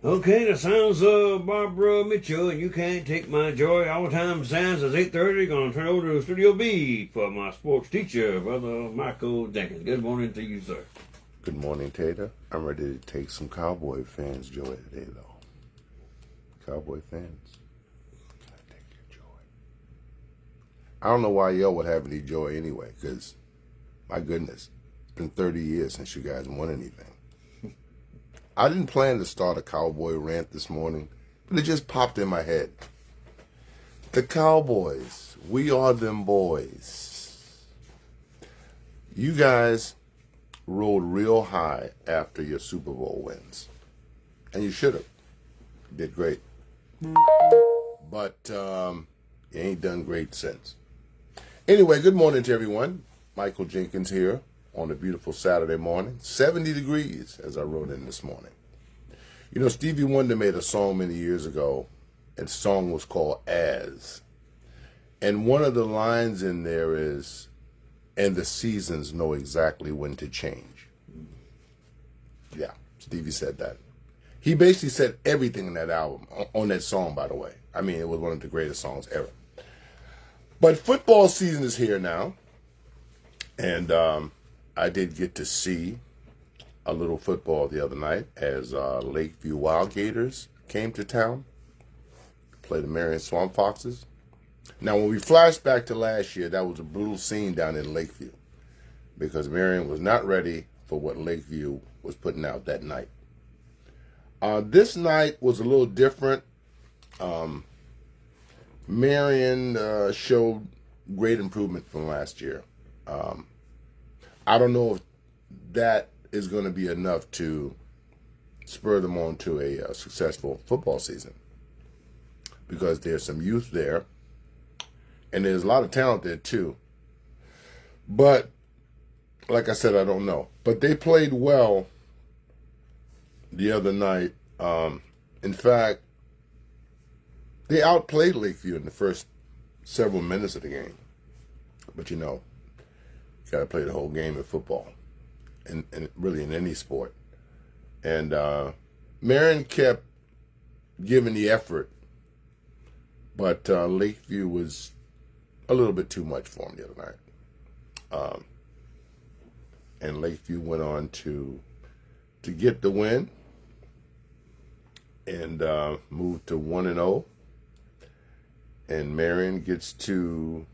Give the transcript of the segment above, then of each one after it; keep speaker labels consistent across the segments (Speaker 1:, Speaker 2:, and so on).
Speaker 1: Okay, the sounds of Barbara Mitchell, and You Can't Take My Joy. Our time stands as 8:30. Going to turn over to Studio B for my sports teacher, Brother Michael Jenkins. Good morning to you, sir.
Speaker 2: Good morning, Tater. I'm ready to take some Cowboy fans' joy today, though. Cowboy fans, can I take your joy? I don't know why y'all would have any joy anyway, because, my goodness, it's been 30 years since you guys won anything. I didn't plan to start a Cowboy rant this morning, but it just popped in my head. The Cowboys, we are them boys. You guys rode real high after your Super Bowl wins. And you should have. You did great. But you ain't done great since. Anyway, good morning to everyone. Michael Jenkins here on a beautiful Saturday morning. 70 degrees, as I wrote in this morning. You know, Stevie Wonder made a song many years ago, and the song was called As. And one of the lines in there is, and the seasons know exactly when to change. Yeah, Stevie said that. He basically said everything in that album, on that song, by the way. I mean, it was one of the greatest songs ever. But football season is here now. And I did get to see a little football the other night as Lakeview Wild Gators came to town, played the Marion Swamp Foxes. Now, when we flash back to last year, that was a brutal scene down in Lakeview because Marion was not ready for what Lakeview was putting out that night. This night was a little different. Marion showed great improvement from last year. I don't know if that is going to be enough to spur them on to a successful football season because there's some youth there and there's a lot of talent there too. But like I said, I don't know. But they played well the other night. In fact, they outplayed Lakeview in the first several minutes of the game. But you know, you got to play the whole game in football, and really in any sport. And Marion kept giving the effort, but Lakeview was a little bit too much for him the other night. And Lakeview went on to get the win and moved to 1-0. And Marion gets to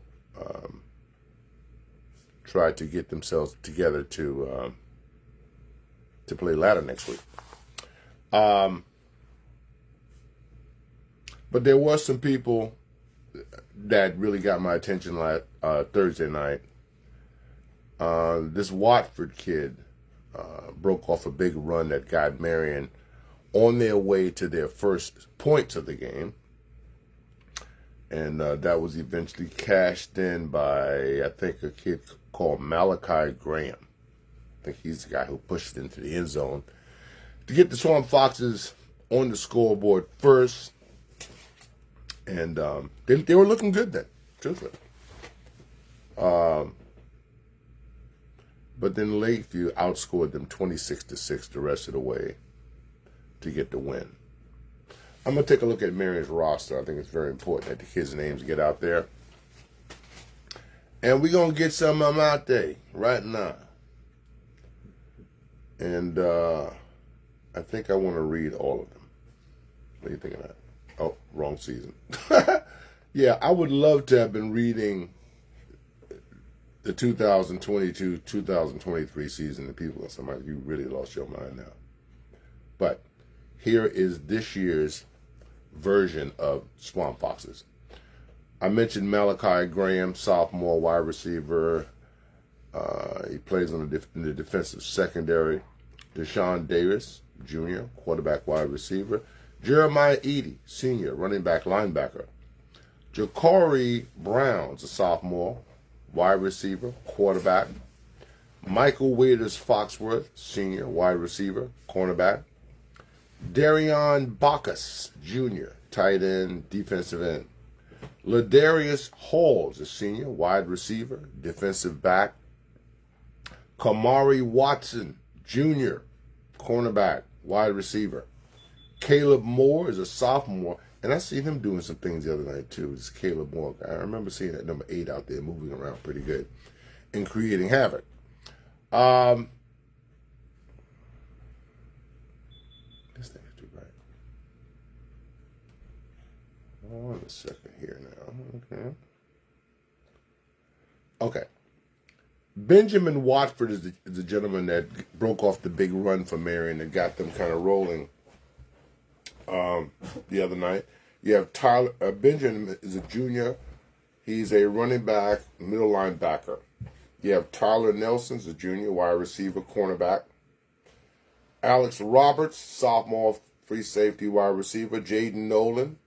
Speaker 2: try to get themselves together to play ladder next week. But there were some people that really got my attention Thursday night. This Watford kid broke off a big run that got Marion on their way to their first points of the game. And that was eventually cashed in by, I think, a kid called Malachi Graham. I think he's the guy who pushed it into the end zone to get the Swamp Foxes on the scoreboard first. And they were looking good then, truthfully. But then Lakeview outscored them 26-6 the rest of the way to get the win. I'm going to take a look at Marion's roster. I think it's very important that the kids' names get out there. And we're going to get some of them out there right now. And I think I want to read all of them. What do you think of that? Oh, wrong season. Yeah, I would love to have been reading the 2022-2023 season, the people are somebody you really lost your mind now. But here is this year's version of Swamp Foxes. I mentioned Malachi Graham, sophomore wide receiver. He plays in the defensive secondary. Deshaun Davis, junior, quarterback wide receiver. Jeremiah Edey, senior, running back linebacker. Ja'Cory Brown's a sophomore, wide receiver, quarterback. Michael Waiters Foxworth, senior, wide receiver, cornerback. Darion Bacchus, junior, tight end, defensive end. Ladarius Halls, a senior, wide receiver, defensive back. Kamari Watson, junior, cornerback, wide receiver. Caleb Moore is a sophomore, and I seen him doing some things the other night too. It's Caleb Moore. I remember seeing that number 8 out there moving around pretty good and creating havoc. This thing is too bright. Hold on a second here now. Okay. Benjamin Watford is the gentleman that broke off the big run for Marion and got them kind of rolling the other night. You have Tyler Benjamin is a junior. He's a running back, middle linebacker. You have Tyler Nelson's a junior, wide receiver, cornerback. Alex Roberts, sophomore, free safety, wide receiver. Jaden Nolan,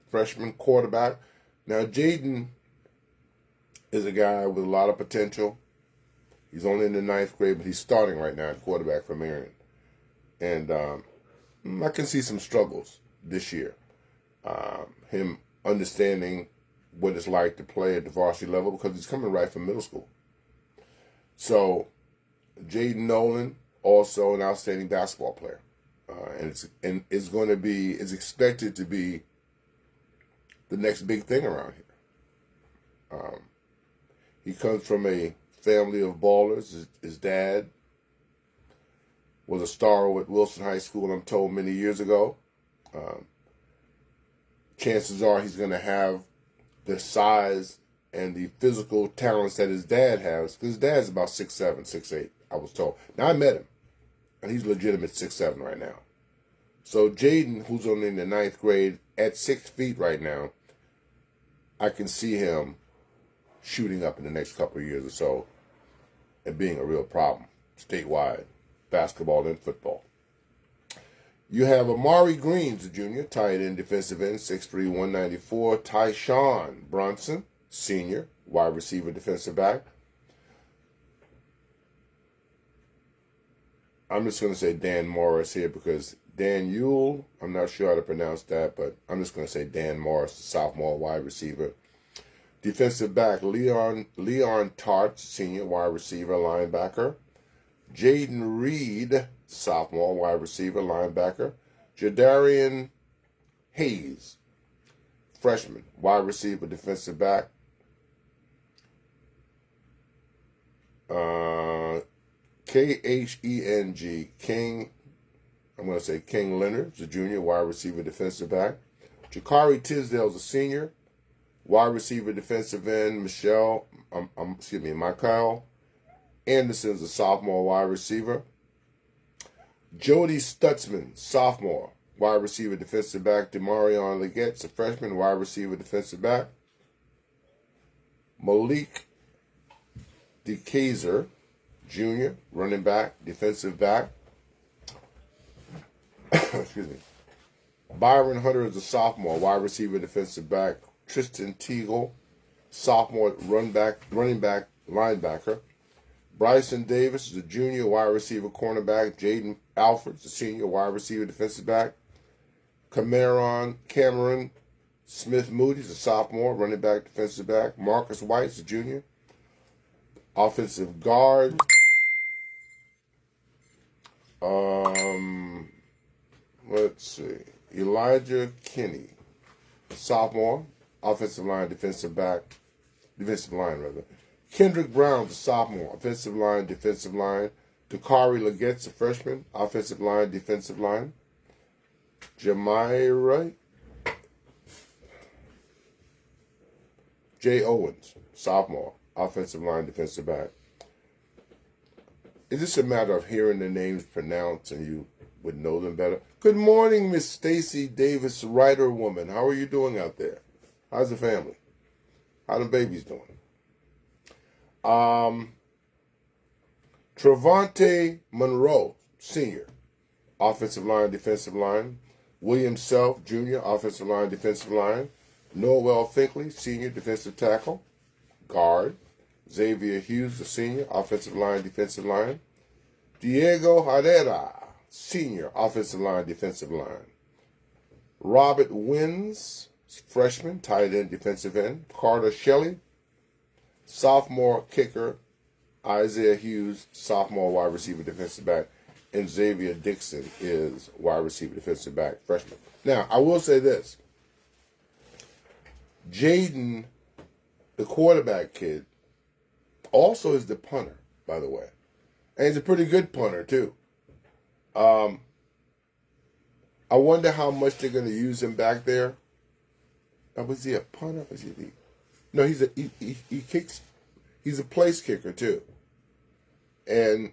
Speaker 2: freshman quarterback. Now, Jaden is a guy with a lot of potential. He's only in the 9th grade, but he's starting right now at quarterback for Marion. And I can see some struggles this year. Him understanding what it's like to play at the varsity level because he's coming right from middle school. So, Jaden Nolan, also an outstanding basketball player. And is expected to be the next big thing around here. He comes from a family of ballers. His dad was a star at Wilson High School, I'm told, many years ago. Chances are he's going to have the size and the physical talents that his dad has. Because his dad's about 6'7", 6'8", I was told. Now, I met him, and he's legitimate 6'7" right now. So Jaden, who's only in the 9th grade, at 6 feet right now, I can see him shooting up in the next couple of years or so and being a real problem statewide, basketball and football. You have Amari Green, the junior, tight end, defensive end, 6'3", 194. Tyshawn Bronson, senior, wide receiver, defensive back. I'm just going to say Dan Morris here because Dan Ewell, I'm not sure how to pronounce that, but I'm just going to say Dan Morris, sophomore wide receiver. Defensive back, Leon Tartt, senior wide receiver, linebacker. Jaden Reed, sophomore wide receiver, linebacker. Jadarian Hayes, freshman, wide receiver, defensive back. Kheng, King, I'm going to say King Leonard's a junior, wide receiver, defensive back. Jakari Tisdale's a senior, wide receiver, defensive end. Michael Anderson's a sophomore, wide receiver. Jody Stutzman, sophomore, wide receiver, defensive back. Demarion Leggett's a freshman, wide receiver, defensive back. Malik DeKaiser, junior, running back, defensive back. Excuse me. Byron Hunter is a sophomore, wide receiver, defensive back. Tristan Teagle, sophomore, running back, linebacker. Bryson Davis is a junior, wide receiver, cornerback. Jaden Alford is a senior, wide receiver, defensive back. Cameron Smith Moody is a sophomore, running back, defensive back. Marcus White is a junior, offensive guard. Let's see. Elijah Kinney, sophomore, offensive line, defensive line. Kendrick Brown, the sophomore, offensive line. Dakari Leggett's a freshman, offensive line, defensive line. Jamira J. Owens, sophomore, offensive line, defensive back. Is this a matter of hearing the names pronounced and you would know them better? Good morning, Miss Stacy Davis, writer woman. How are you doing out there? How's the family? How the babies doing? Trevante Monroe, senior, offensive line, defensive line. William Self, junior, offensive line, defensive line. Noel Finkley, senior, defensive tackle, guard. Xavier Hughes, the senior, offensive line, defensive line. Diego Herrera, senior, offensive line, defensive line. Robert Wins, freshman, tight end, defensive end. Carter Shelley, sophomore kicker. Isaiah Hughes, sophomore wide receiver, defensive back. And Xavier Dixon is wide receiver, defensive back, freshman. Now, I will say this. Jaden, the quarterback kid, also is the punter, by the way. And he's a pretty good punter, too. I wonder how much they're going to use him back there. Was he a punter? No, he kicks. He's a place kicker, too. And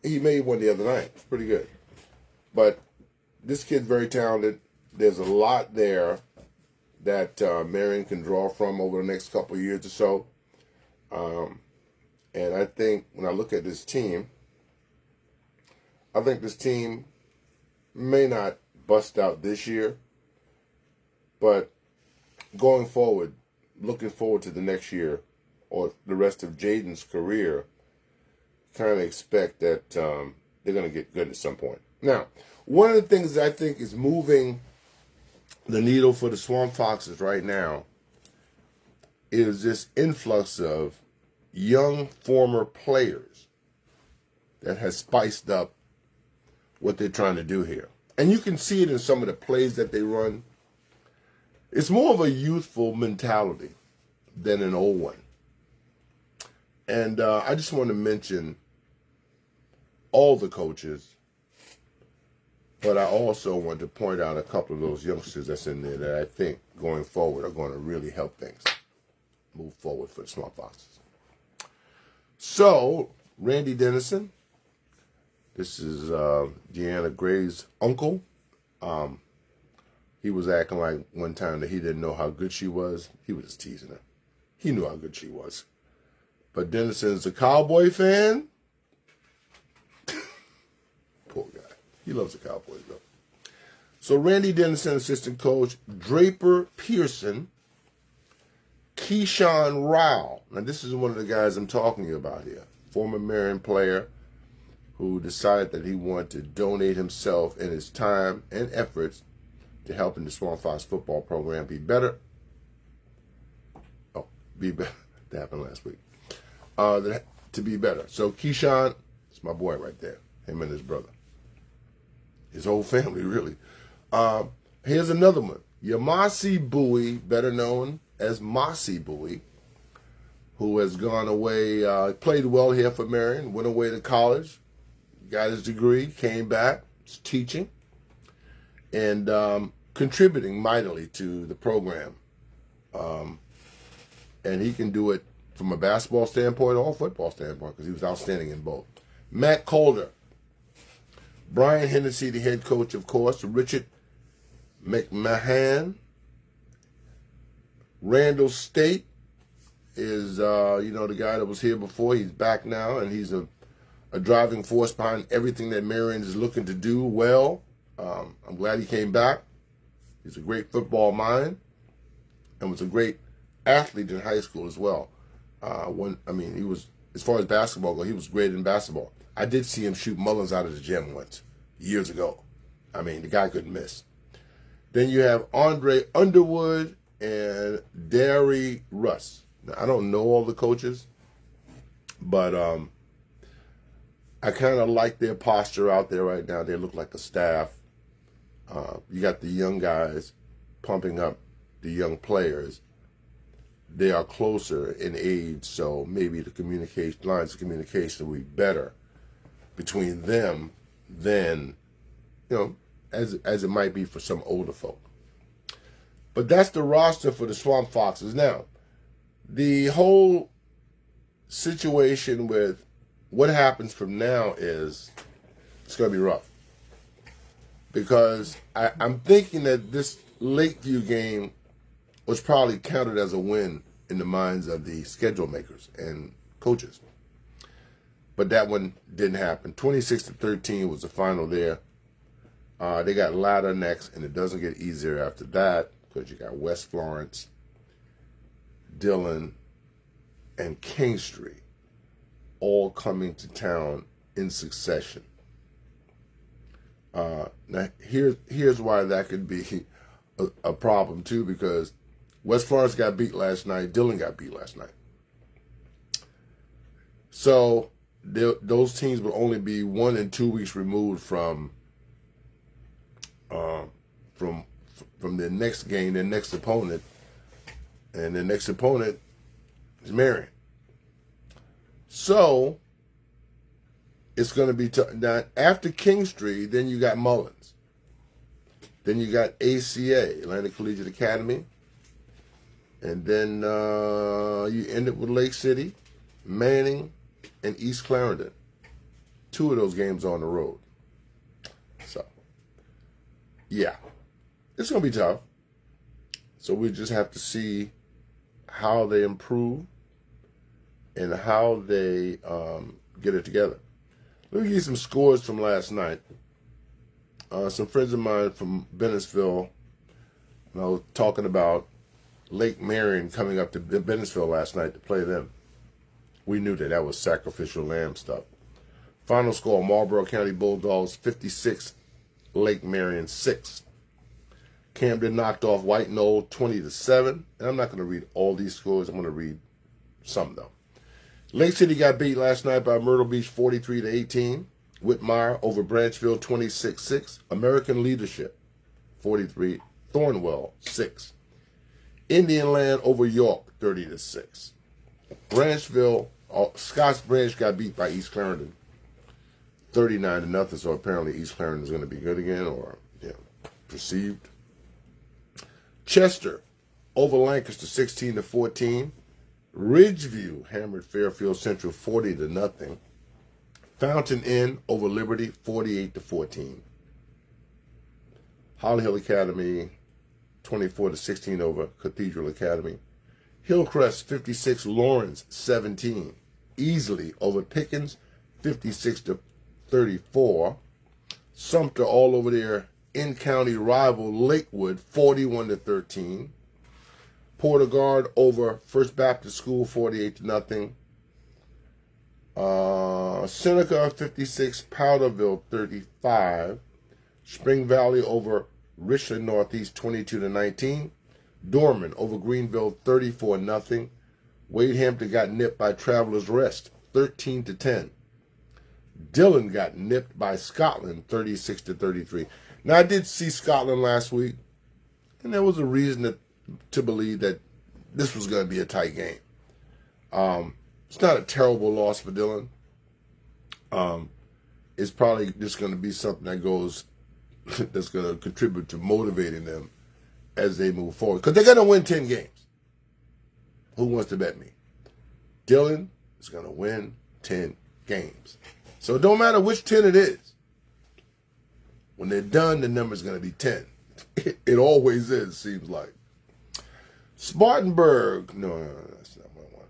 Speaker 2: he made one the other night. It's pretty good. But this kid's very talented. There's a lot there that Marion can draw from over the next couple of years or so. And I think when I look at this team, I think this team may not bust out this year, but going forward, looking forward to the next year or the rest of Jaden's career, kind of expect that they're going to get good at some point. Now, one of the things that I think is moving the needle for the Swamp Foxes right now is this influx of young former players that has spiced up what they're trying to do here. And you can see it in some of the plays that they run. It's more of a youthful mentality than an old one. And I just want to mention all the coaches, but I also want to point out a couple of those youngsters that's in there that I think going forward are going to really help things move forward for the Swamp Foxes. So, Randy Dennison, this is Deanna Gray's uncle. He was acting like one time that he didn't know how good she was. He was just teasing her. He knew how good she was. But Dennison's a Cowboy fan. Poor guy. He loves the Cowboys, though. So Randy Dennison, assistant coach. Draper Pearson. Keyshawn Rao. Now, this is one of the guys I'm talking about here. Former Marion player who decided that he wanted to donate himself and his time and efforts to helping the Swamp Fox football program be better. Be better. That happened last week. To be better. So Keyshawn, it's my boy right there. Him and his brother. His whole family, really. Here's another one. Yamasi Bowie, better known as Mossy Bowie, who has gone away, played well here for Marion, went away to college, got his degree, came back, is teaching, and contributing mightily to the program. And he can do it from a basketball standpoint or a football standpoint because he was outstanding in both. Matt Calder. Brian Hennessy, the head coach, of course. Richard McMahon. Randall State is, the guy that was here before. He's back now, and he's a driving force behind everything that Marion is looking to do well. I'm glad he came back. He's a great football mind and was a great athlete in high school as well. He was, as far as basketball goes, he was great in basketball. I did see him shoot Mullins out of the gym once, years ago. The guy couldn't miss. Then you have Andre Underwood and Derry Russ. Now, I don't know all the coaches, but I kind of like their posture out there right now. They look like a staff. You got the young guys pumping up the young players. They are closer in age, so maybe the lines of communication will be better between them than, as it might be for some older folk. But that's the roster for the Swamp Foxes. Now, the whole situation with what happens from now is it's going to be rough. Because I'm thinking that this Lakeview game was probably counted as a win in the minds of the schedule makers and coaches. But that one didn't happen. 26-13 was the final there. They got Ladder next, and it doesn't get easier after that because you got West Florence, Dillon, and Kingstree all coming to town in succession. Now, here's why that could be a problem, too, because West Florence got beat last night. Dillon got beat last night. So those teams will only be 1 and 2 weeks removed from their next game, their next opponent, and their next opponent is Marion. So it's going to be tough. Now, after Kingstree, then you got Mullins. Then you got ACA, Atlantic Collegiate Academy. And then you end it with Lake City, Manning, and East Clarendon. 2 of those games on the road. So, yeah. It's going to be tough. So we just have to see how they improve and how they get it together. Let me give you some scores from last night. Some friends of mine from Bennettsville, talking about Lake Marion coming up to Bennettsville last night to play them. We knew that was sacrificial lamb stuff. Final score, Marlboro County Bulldogs 56, Lake Marion 6. Camden knocked off White Knoll 20-7. And I'm not going to read all these scores. I'm going to read some, though. Lake City got beat last night by Myrtle Beach 43-18. Whitmire over Branchville 26-6. American Leadership 43. Thornwell 6. Indian Land over York 30-6. Branchville, Scotts Branch got beat by East Clarendon 39-0. So apparently East Clarendon is going to be good again, or perceived. Chester over Lancaster 16-14. Ridgeview hammered Fairfield Central 40-0. Fountain Inn over Liberty 48-14. Holly Hill Academy 24-16 over Cathedral Academy. Hillcrest 56, Lawrence 17. Easley over Pickens 56-34. Sumter all over their in-county rival Lakewood 41-13. Porter Guard over First Baptist School 48-0. Seneca 56, Powderville 35. Spring Valley over Richland Northeast 22-19. Dorman over Greenville 34-0. Wade Hampton got nipped by Travelers Rest 13-10. Dillon got nipped by Scotland 36-33. Now, I did see Scotland last week, and there was a reason to believe that this was going to be a tight game. It's not a terrible loss for Dillon. It's probably just going to be something that goes that's going to contribute to motivating them as they move forward, because they're going to win 10 games. Who wants to bet me? Dillon is going to win 10 games. So it don't matter which 10 it is. When they're done, the number's going to be 10. It always is, seems like. Spartanburg. No, that's not what I want.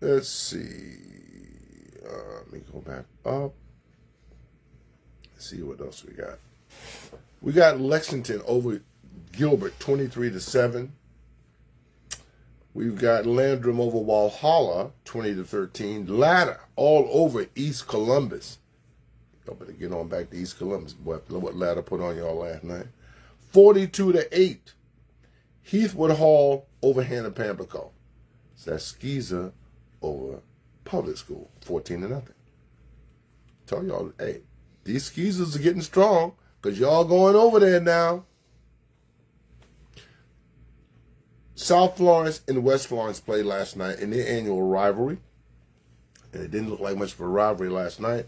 Speaker 2: Let's see. Let me go back up. Let's see what else we got. We got Lexington over Gilbert 23-7. We've got Landrum over Walhalla 20-13. Ladder all over East Columbus. Y'all better get on back to East Columbus, boy. What Ladder put on y'all last night. 42-8. Heathwood Hall over Hannah Pamplico. Saskiza over Public School 14-0. Tell y'all, hey, these skeezers are getting strong because y'all going over there now. South Florence and West Florence played last night in their annual rivalry. And it didn't look like much of a rivalry last night.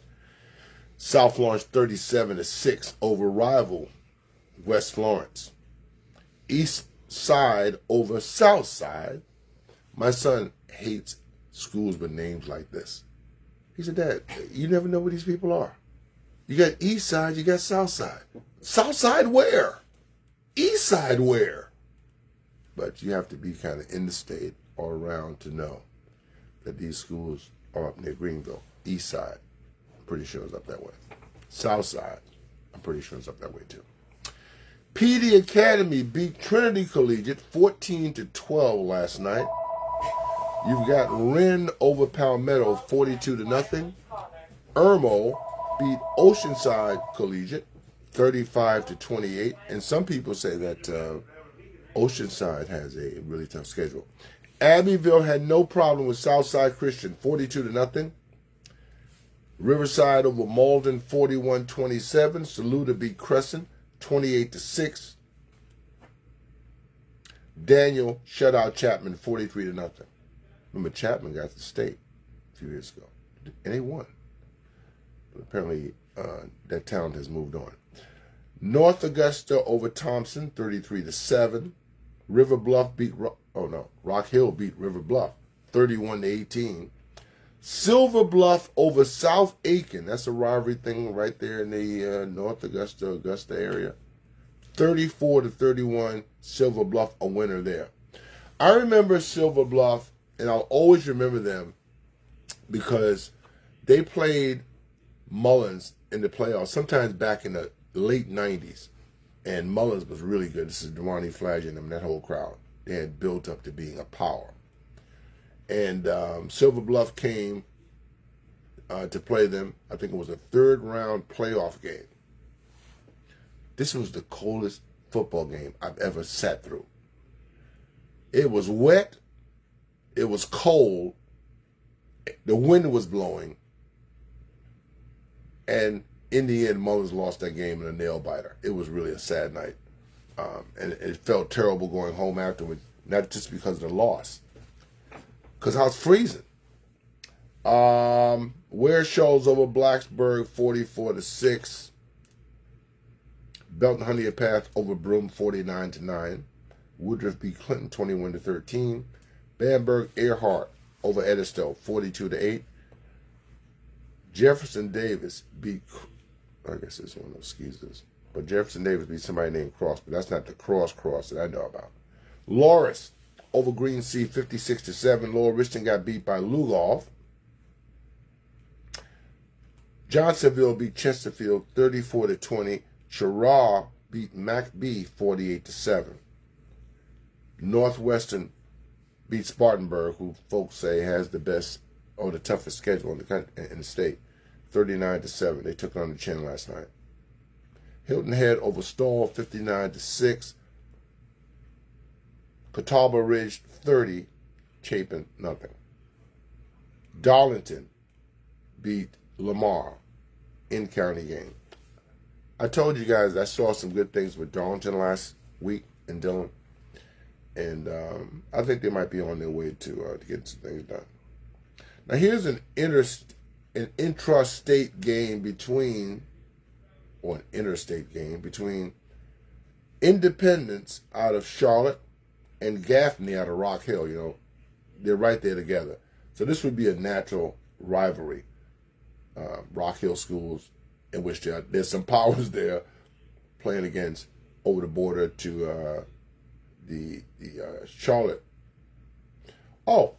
Speaker 2: South Florence 37-6 over rival West Florence. East Side over South Side. My son hates schools with names like this. He said, Dad, you never know where these people are. You got East Side, you got South Side. South Side where? East Side where? But you have to be kind of in the state or around to know that these schools are up near Greenville. East Side, I'm pretty sure it's up that way. South Side, I'm pretty sure it's up that way too. PD Academy beat Trinity Collegiate 14-12 last night. You've got Wren over Palmetto 42-0. Irmo beat Oceanside Collegiate 35-28. And some people say that Oceanside has a really tough schedule. Abbeville had no problem with Southside Christian 42-0. Riverside over Malden 41-27. Saluda beat Crescent 28-6. Daniel shut out Chapman 43-0. Remember, Chapman got the state a few years ago, and they won. But apparently, that talent has moved on. North Augusta over Thompson 33-7. River Bluff beat Rock Hill beat River Bluff 31-18. Silver Bluff over South Aiken. That's a rivalry thing right there in the North Augusta area. 34-31. Silver Bluff a winner there. I remember Silver Bluff, and I'll always remember them because they played Mullins in the playoffs, sometimes back in the late 90s. And Mullins was really good. This is Durrani Flagg and that whole crowd. They had built up to being a power. And Silver Bluff came to play them. I think it was a third-round playoff game. This was the coldest football game I've ever sat through. It was wet. It was cold. The wind was blowing. And in the end, Mullins lost that game in a nail-biter. It was really a sad night. And it felt terrible going home afterwards, not just because of the loss, because I was freezing. Ware Shoals over Blacksburg 44-6. Belton Honea Path over Broome 49-9. Woodruff beat Clinton 21-13. Bamberg Earhart over Edisto 42-8. Jefferson Davis beat, I guess it's one of those skeezers, but Jefferson Davis beat somebody named Cross, but that's not the Cross that I know about. Loris over Green Sea 56-7. Lower Richton got beat by Lugoff. Johnsonville beat Chesterfield 34-20. Cheraw beat MacB 48-7. Northwestern beat Spartanburg, who folks say has the best or the toughest schedule in the state, 39-7. They took it on the chin last night. Hilton Head over Stall 59-6. Catawba Ridge 30. Chapin nothing. Darlington beat Lamar in county game. I told you guys I saw some good things with Darlington last week in Dillon, and I think they might be on their way to get some things done. Now here's an intrastate game between Independence out of Charlotte and Gaffney out of Rock Hill. You know, they're right there together. So this would be a natural rivalry. Rock Hill schools, in which there's some powers there playing against over the border to the Charlotte. Oh,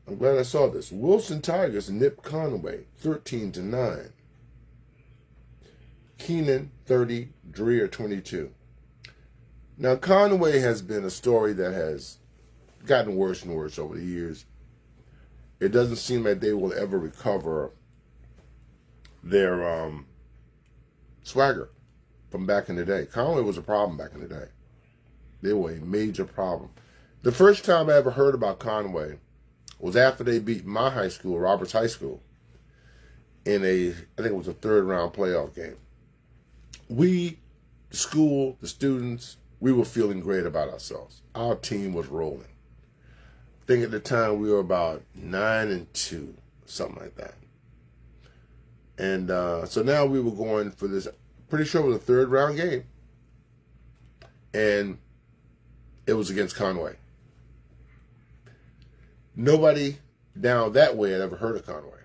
Speaker 2: I'm glad I saw this. Wilson Tigers nip Conway 13-9. Keenan 30, Dreer 22. Now Conway has been a story that has gotten worse and worse over the years. It doesn't seem like they will ever recover their swagger from back in the day. Conway was a problem back in the day. They were a major problem. The first time I ever heard about Conway was after they beat my high school, Roberts High School, in I think it was a third-round playoff game. We, the school, the students, we were feeling great about ourselves. Our team was rolling. I think at the time we were about 9-2, something like that. And so now we were going for this, pretty sure it was a third-round game. And it was against Conway. Nobody down that way I'd ever heard of Conway.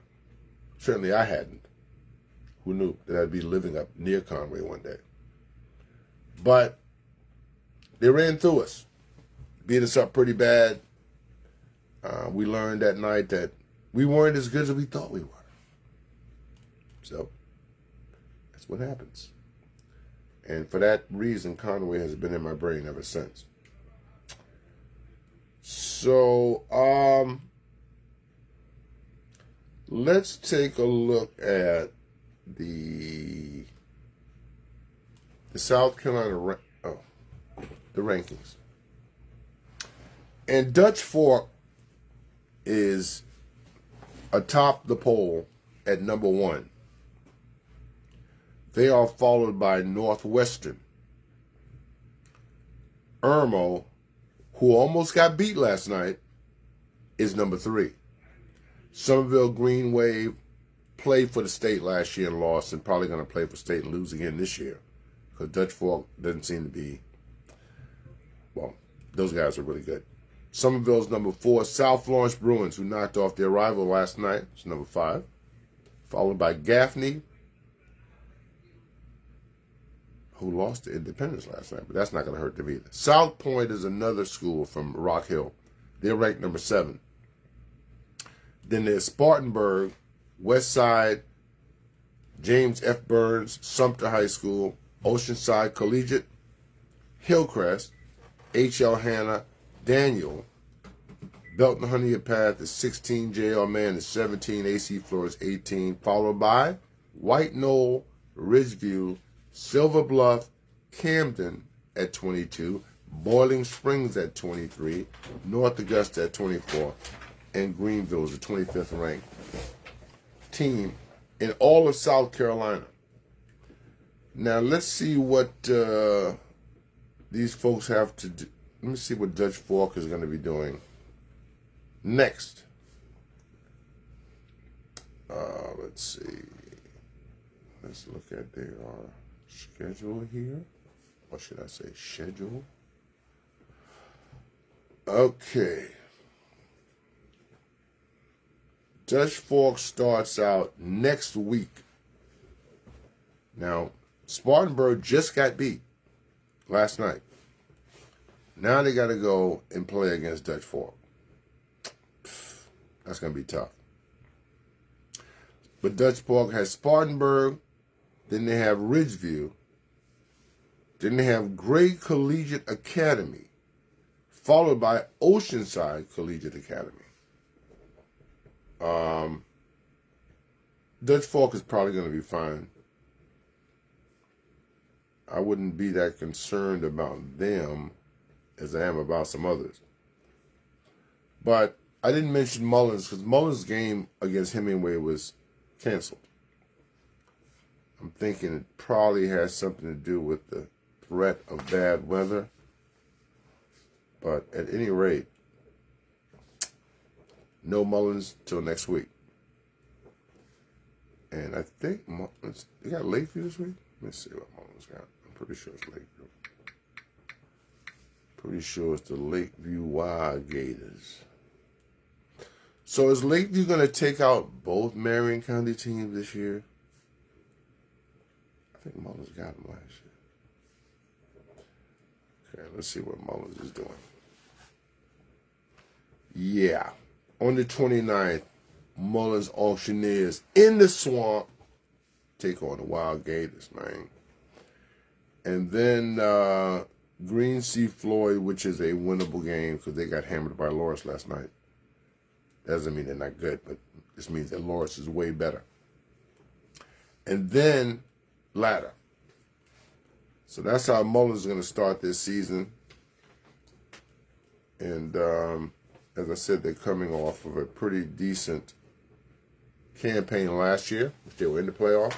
Speaker 2: Certainly I hadn't. Who knew that I'd be living up near Conway one day? But they ran through us, beat us up pretty bad. We learned that night that we weren't as good as we thought we were. So that's what happens. And for that reason, Conway has been in my brain ever since. So let's take a look at the South Carolina the rankings. And Dutch Fork is atop the poll at number 1. They are followed by Northwestern. Irmo, who almost got beat last night, is number 3. Somerville Green Wave played for the state last year and lost, and probably going to play for state and lose again this year, because Dutch Fork doesn't seem to be, well, those guys are really good. Somerville's number 4. South Florence Bruins, who knocked off their rival last night, is number 5. Followed by Gaffney, who lost to Independence last night, but that's not going to hurt them either. South Point is another school from Rock Hill. They're ranked number 7. Then there's Spartanburg, West Side, James F. Burns, Sumter High School, Oceanside Collegiate, Hillcrest, H.L. Hanna, Daniel, Belton Honea Path is 16, J.R. Mann is 17, A.C. Flores 18, followed by White Knoll, Ridgeview, Silver Bluff, Camden at 22, Boiling Springs at 23, North Augusta at 24, and Greenville is the 25th ranked team in all of South Carolina. Now let's see what these folks have to do. Let me see what Dutch Fork is going to be doing next. Let's see. Let's look at their schedule here. Or should I say schedule? Okay. Dutch Fork starts out next week. Now, Spartanburg just got beat last night. Now they got to go and play against Dutch Fork. That's going to be tough. But Dutch Fork has Spartanburg, then they have Ridgeview, then they have Gray Collegiate Academy, followed by Oceanside Collegiate Academy. Dutch Fork is probably going to be fine. I wouldn't be that concerned about them as I am about some others. But I didn't mention Mullins because Mullins' game against Hemingway was canceled. I'm thinking it probably has something to do with the threat of bad weather. But at any rate, no Mullins till next week. And I think Mullins, they got Lakeview this week? Let me see what Mullins got. I'm pretty sure it's Lakeview. Pretty sure it's the Lakeview Wild Gators. So is Lakeview going to take out both Marion County teams this year? I think Mullins got them last year. Okay, let's see what Mullins is doing. Yeah. On the 29th, Mullins Auctioneers in the swamp take on the Wild Gators, man. And then Green Sea Floyd, which is a winnable game because they got hammered by Loris last night. Doesn't mean they're not good, but this means that Loris is way better. And then Ladder. So that's how Mullins is going to start this season. And as I said, they're coming off of a pretty decent campaign last year, which they were in the playoff.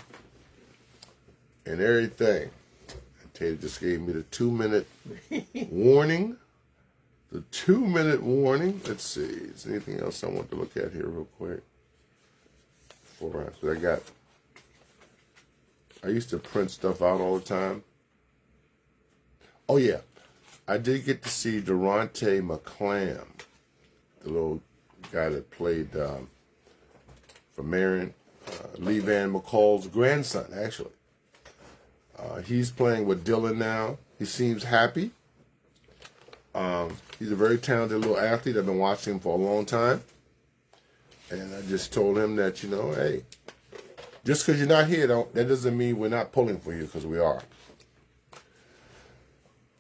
Speaker 2: And everything. And Tater just gave me the 2-minute warning. The 2-minute warning. Let's see. Is there anything else I want to look at here real quick? I used to print stuff out all the time. Oh, yeah. I did get to see Durante McClam, the little guy that played for Marion, Lee Van McCall's grandson, actually. He's playing with Dylan now. He seems happy. He's a very talented little athlete. I've been watching him for a long time. And I just told him that, you know, hey, just because you're not here, that doesn't mean we're not pulling for you, because we are.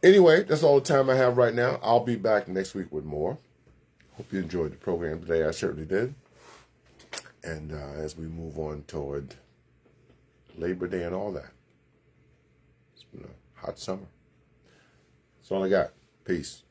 Speaker 2: Anyway, that's all the time I have right now. I'll be back next week with more. Hope you enjoyed the program today. I certainly did. And as we move on toward Labor Day and all that, it's been a hot summer. That's all I got. Peace.